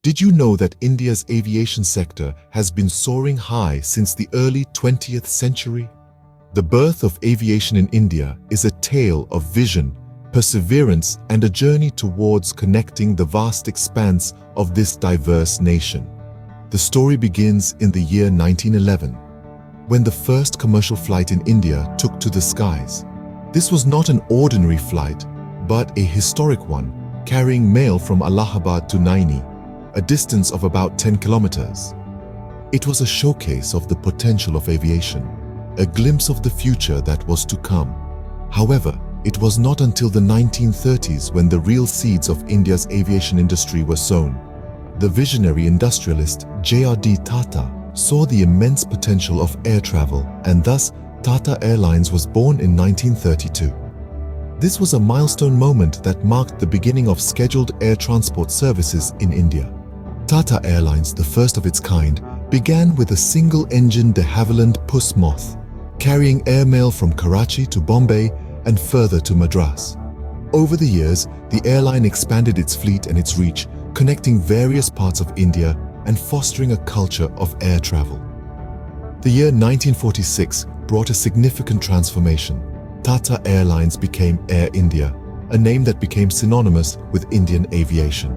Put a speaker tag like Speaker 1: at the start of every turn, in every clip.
Speaker 1: Did you know that India's aviation sector has been soaring high since the early 20th century? The birth of aviation in India is a tale of vision, perseverance, and a journey towards connecting the vast expanse of this diverse nation. The story begins in the year 1911, when the first commercial flight in India took to the skies. This was not an ordinary flight, but a historic one, carrying mail from Allahabad to Naini, a distance of about 10 kilometers. It was a showcase of the potential of aviation, a glimpse of the future that was to come. However, it was not until the 1930s when the real seeds of India's aviation industry were sown. The visionary industrialist J.R.D. Tata saw the immense potential of air travel, and thus Tata Airlines was born in 1932. This was a milestone moment that marked the beginning of scheduled air transport services in India. Tata Airlines, the first of its kind, began with a single-engine de Havilland Puss Moth, carrying airmail from Karachi to Bombay and further to Madras. Over the years, the airline expanded its fleet and its reach, connecting various parts of India and fostering a culture of air travel. The year 1946 brought a significant transformation. Tata Airlines became Air India, a name that became synonymous with Indian aviation.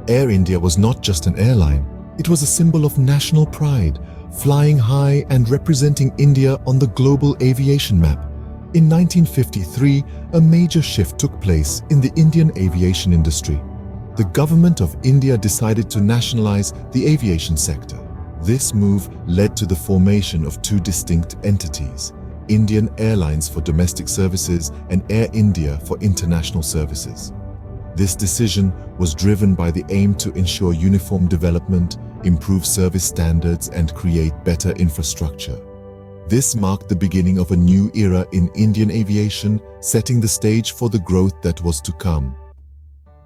Speaker 1: Air India was not just an airline, it was a symbol of national pride, flying high and representing India on the global aviation map. In 1953, a major shift took place in the Indian aviation industry. The government of India decided to nationalize the aviation sector. This move led to the formation of two distinct entities: Indian Airlines for domestic services and Air India for international services. This decision was driven by the aim to ensure uniform development, improve service standards, and create better infrastructure. This marked the beginning of a new era in Indian aviation, setting the stage for the growth that was to come.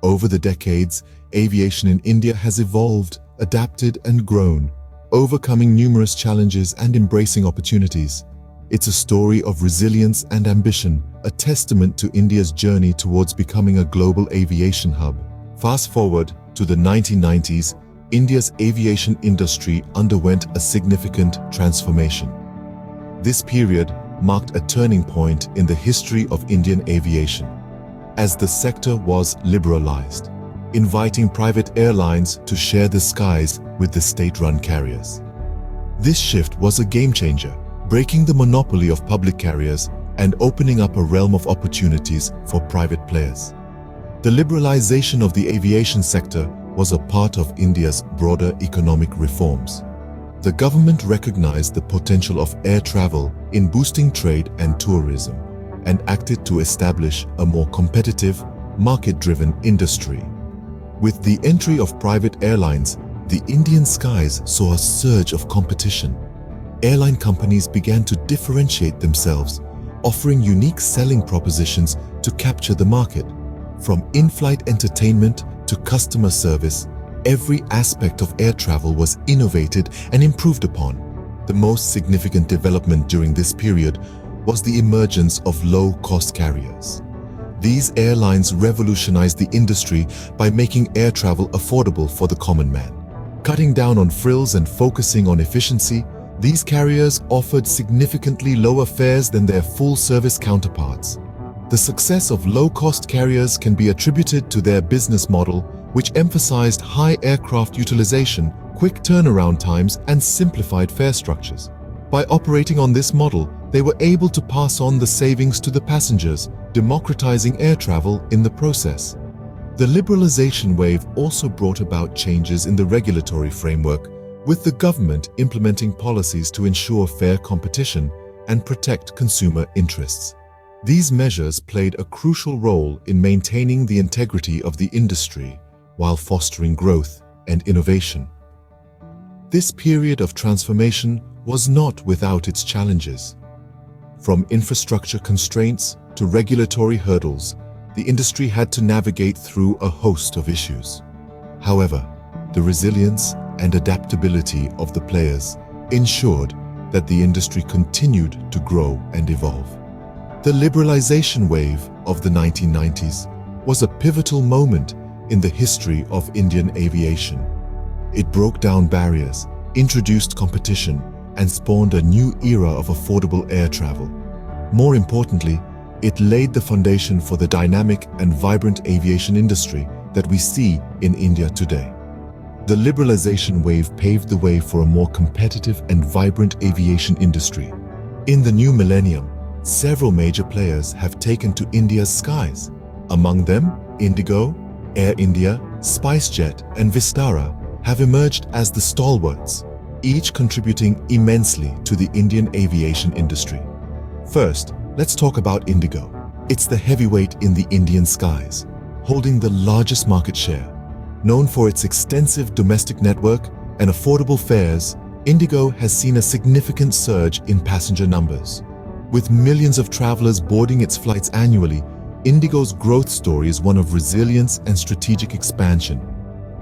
Speaker 1: Over the decades, aviation in India has evolved, adapted, and grown, overcoming numerous challenges and embracing opportunities. It's a story of resilience and ambition, a testament to India's journey towards becoming a global aviation hub. Fast forward to the 1990s, India's aviation industry underwent a significant transformation. This period marked a turning point in the history of Indian aviation, as the sector was liberalized, inviting private airlines to share the skies with the state-run carriers. This shift was a game-changer, breaking the monopoly of public carriers and opening up a realm of opportunities for private players. The liberalization of the aviation sector was a part of India's broader economic reforms. The government recognized the potential of air travel in boosting trade and tourism, and acted to establish a more competitive, market-driven industry. With the entry of private airlines, the Indian skies saw a surge of competition. Airline companies began to differentiate themselves, offering unique selling propositions to capture the market. From in-flight entertainment to customer service, every aspect of air travel was innovated and improved upon. The most significant development during this period was the emergence of low-cost carriers. These airlines revolutionized the industry by making air travel affordable for the common man. Cutting down on frills and focusing on efficiency, these carriers offered significantly lower fares than their full-service counterparts. The success of low-cost carriers can be attributed to their business model, which emphasized high aircraft utilization, quick turnaround times, and simplified fare structures. By operating on this model, they were able to pass on the savings to the passengers, democratizing air travel in the process. The liberalization wave also brought about changes in the regulatory framework, with the government implementing policies to ensure fair competition and protect consumer interests. These measures played a crucial role in maintaining the integrity of the industry while fostering growth and innovation. This period of transformation was not without its challenges. From infrastructure constraints to regulatory hurdles, the industry had to navigate through a host of issues. However, the resilience and adaptability of the players ensured that the industry continued to grow and evolve. The liberalization wave of the 1990s was a pivotal moment in the history of Indian aviation. It broke down barriers, introduced competition, and spawned a new era of affordable air travel. More importantly, it laid the foundation for the dynamic and vibrant aviation industry that we see in India today. The liberalization wave paved the way for a more competitive and vibrant aviation industry. In the new millennium, several major players have taken to India's skies. Among them, Indigo, Air India, SpiceJet, and Vistara have emerged as the stalwarts, each contributing immensely to the Indian aviation industry. First, let's talk about Indigo. It's the heavyweight in the Indian skies, holding the largest market share. Known for its extensive domestic network and affordable fares, Indigo has seen a significant surge in passenger numbers. With millions of travelers boarding its flights annually, Indigo's growth story is one of resilience and strategic expansion.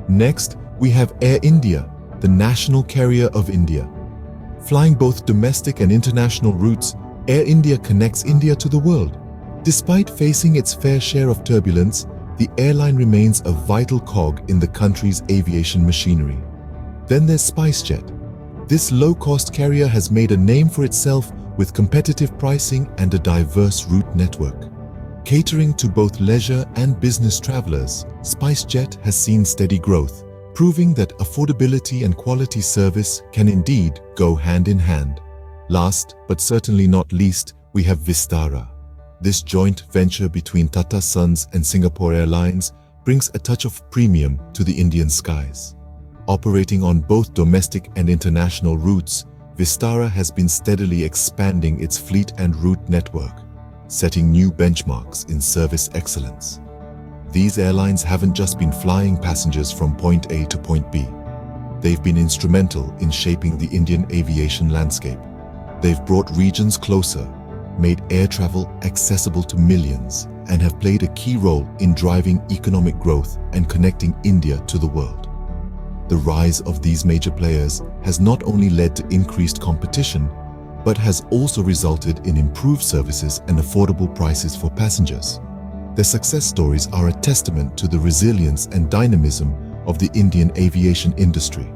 Speaker 1: Next, we have Air India, the national carrier of India. Flying both domestic and international routes, Air India connects India to the world. Despite facing its fair share of turbulence, the airline remains a vital cog in the country's aviation machinery. Then there's SpiceJet. This low-cost carrier has made a name for itself with competitive pricing and a diverse route network. Catering to both leisure and business travelers, SpiceJet has seen steady growth, proving that affordability and quality service can indeed go hand in hand. Last, but certainly not least, we have Vistara. This joint venture between Tata Sons and Singapore Airlines brings a touch of premium to the Indian skies. Operating on both domestic and international routes, Vistara has been steadily expanding its fleet and route network, setting new benchmarks in service excellence. These airlines haven't just been flying passengers from point A to point B. They've been instrumental in shaping the Indian aviation landscape. They've brought regions closer, made air travel accessible to millions, and have played a key role in driving economic growth and connecting India to the world. The rise of these major players has not only led to increased competition, but has also resulted in improved services and affordable prices for passengers. Their success stories are a testament to the resilience and dynamism of the Indian aviation industry.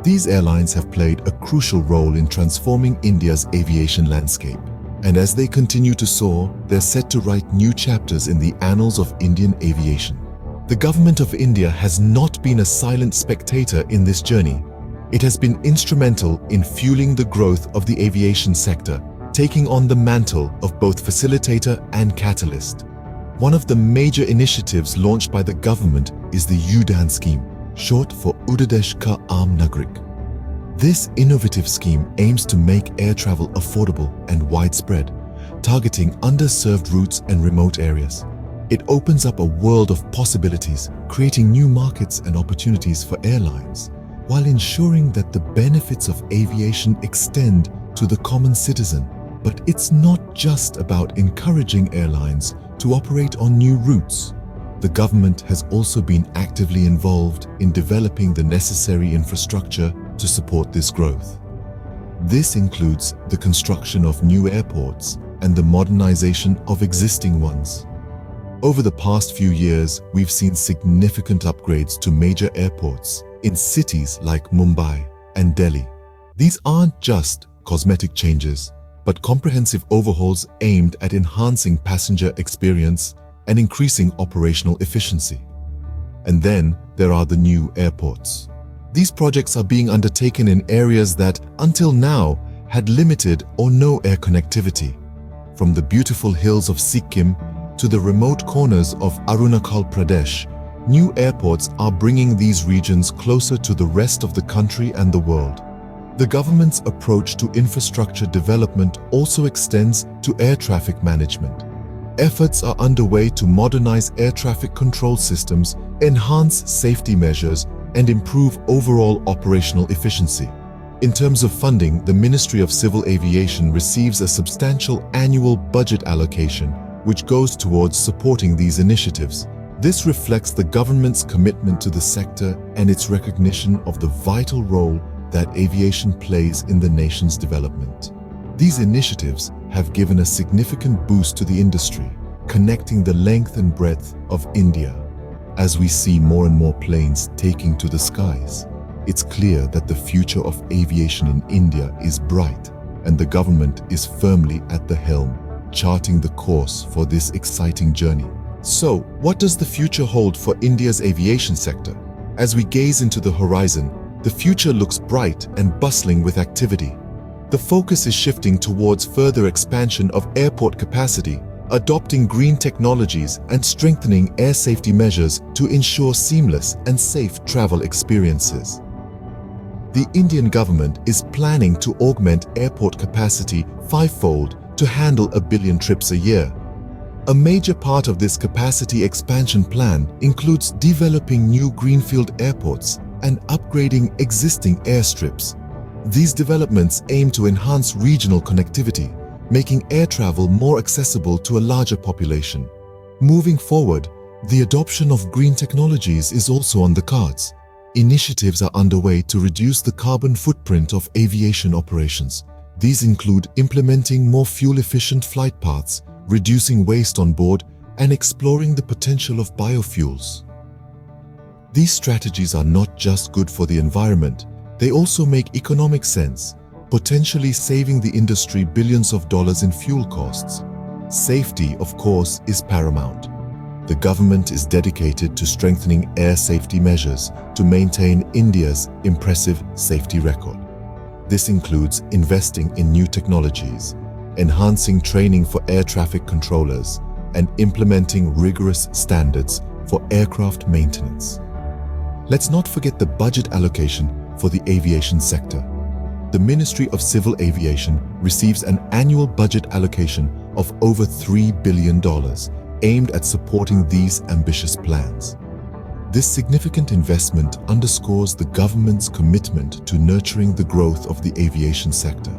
Speaker 1: These airlines have played a crucial role in transforming India's aviation landscape. And as they continue to soar, they're set to write new chapters in the annals of Indian aviation. The government of India has not been a silent spectator in this journey. It has been instrumental in fueling the growth of the aviation sector, taking on the mantle of both facilitator and catalyst. One of the major initiatives launched by the government is the UDAN scheme, short for Udadesh Ka Aam Nagrik. This innovative scheme aims to make air travel affordable and widespread, targeting underserved routes and remote areas. It opens up a world of possibilities, creating new markets and opportunities for airlines, while ensuring that the benefits of aviation extend to the common citizen. But it's not just about encouraging airlines to operate on new routes. The government has also been actively involved in developing the necessary infrastructure to support this growth. This includes the construction of new airports and the modernization of existing ones. Over the past few years, we've seen significant upgrades to major airports in cities like Mumbai and Delhi. These aren't just cosmetic changes, but comprehensive overhauls aimed at enhancing passenger experience and increasing operational efficiency. And then there are the new airports. These projects are being undertaken in areas that, until now, had limited or no air connectivity. From the beautiful hills of Sikkim to the remote corners of Arunachal Pradesh, new airports are bringing these regions closer to the rest of the country and the world. The government's approach to infrastructure development also extends to air traffic management. Efforts are underway to modernize air traffic control systems, enhance safety measures, and improve overall operational efficiency. In terms of funding, the Ministry of Civil Aviation receives a substantial annual budget allocation, which goes towards supporting these initiatives. This reflects the government's commitment to the sector and its recognition of the vital role that aviation plays in the nation's development. These initiatives have given a significant boost to the industry, connecting the length and breadth of India. As we see more and more planes taking to the skies, it's clear that the future of aviation in India is bright, and the government is firmly at the helm, charting the course for this exciting journey. So, what does the future hold for India's aviation sector? As we gaze into the horizon, the future looks bright and bustling with activity. The focus is shifting towards further expansion of airport capacity, adopting green technologies and strengthening air safety measures to ensure seamless and safe travel experiences. The Indian government is planning to augment airport capacity fivefold to handle 1 billion trips a year. A major part of this capacity expansion plan includes developing new greenfield airports and upgrading existing airstrips. These developments aim to enhance regional connectivity, making air travel more accessible to a larger population. Moving forward, the adoption of green technologies is also on the cards. Initiatives are underway to reduce the carbon footprint of aviation operations. These include implementing more fuel-efficient flight paths, reducing waste on board, and exploring the potential of biofuels. These strategies are not just good for the environment, they also make economic sense, potentially saving the industry billions of dollars in fuel costs. Safety, of course, is paramount. The government is dedicated to strengthening air safety measures to maintain India's impressive safety record. This includes investing in new technologies, enhancing training for air traffic controllers, and implementing rigorous standards for aircraft maintenance. Let's not forget the budget allocation for the aviation sector. The Ministry of Civil Aviation receives an annual budget allocation of over $3 billion aimed at supporting these ambitious plans. This significant investment underscores the government's commitment to nurturing the growth of the aviation sector.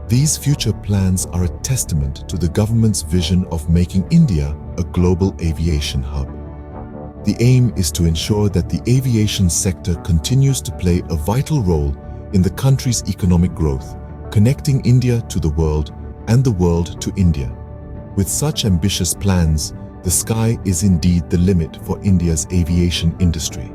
Speaker 1: These future plans are a testament to the government's vision of making India a global aviation hub. The aim is to ensure that the aviation sector continues to play a vital role in the country's economic growth, connecting India to the world and the world to India. With such ambitious plans, the sky is indeed the limit for India's aviation industry.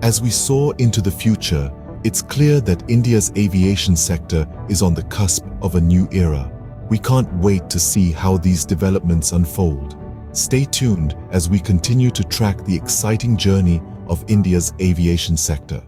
Speaker 1: As we soar into the future, it's clear that India's aviation sector is on the cusp of a new era. We can't wait to see how these developments unfold. Stay tuned as we continue to track the exciting journey of India's aviation sector.